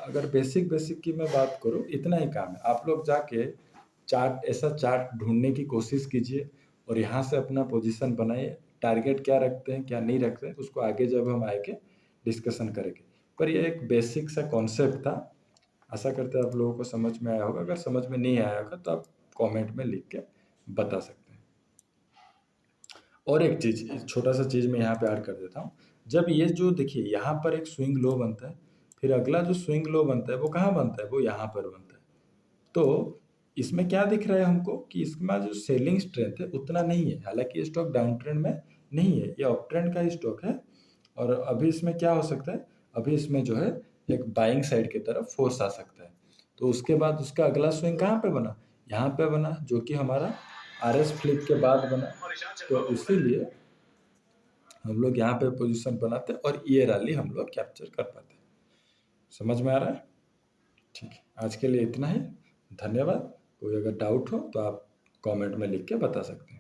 अगर बेसिक बेसिक की मैं बात करूँ, इतना ही काम है। आप लोग जाके चार्ट, ऐसा चार्ट ढूंढने की कोशिश कीजिए और यहाँ से अपना पोजीशन बनाइए। टारगेट क्या रखते हैं क्या नहीं रखते हैं उसको आगे जब हम आएंगे डिस्कशन करेंगे, पर ये एक बेसिक सा कॉन्सेप्ट था। आशा करते हैं आप लोगों को समझ में आया होगा। अगर समझ में नहीं आया होगा तो आप कमेंट में लिख के बता सकते हैं। और एक चीज़, छोटा सा चीज़ मैं यहाँ पे ऐड कर देता हूँ। जब ये जो देखिए यहाँ पर एक स्विंग लो बनता है, फिर अगला जो स्विंग लो बनता है वो कहाँ बनता है, वो यहाँ पर बनता है। तो इसमें क्या दिख रहा है हमको कि इसमें जो सेलिंग स्ट्रेंथ है उतना नहीं है, हालांकि ये स्टॉक डाउन ट्रेंड में नहीं है, ये अप ट्रेंड का ही स्टॉक है। और अभी इसमें क्या हो सकता है, अभी इसमें जो है एक बाइंग साइड की तरफ फोर्स आ सकता है। तो उसके बाद उसका अगला स्विंग कहाँ पे बना, यहाँ पे बना, जो कि हमारा आर एस फ्लिप के बाद बना। तो इसीलिए हम लोग यहाँ पे पोजीशन बनाते हैं और ये रैली हम लोग कैप्चर कर पाते हैं। समझ में आ रहा है? ठीक है, आज के लिए इतना ही। धन्यवाद। कोई अगर डाउट हो तो आप कमेंट में लिख के बता सकते हैं।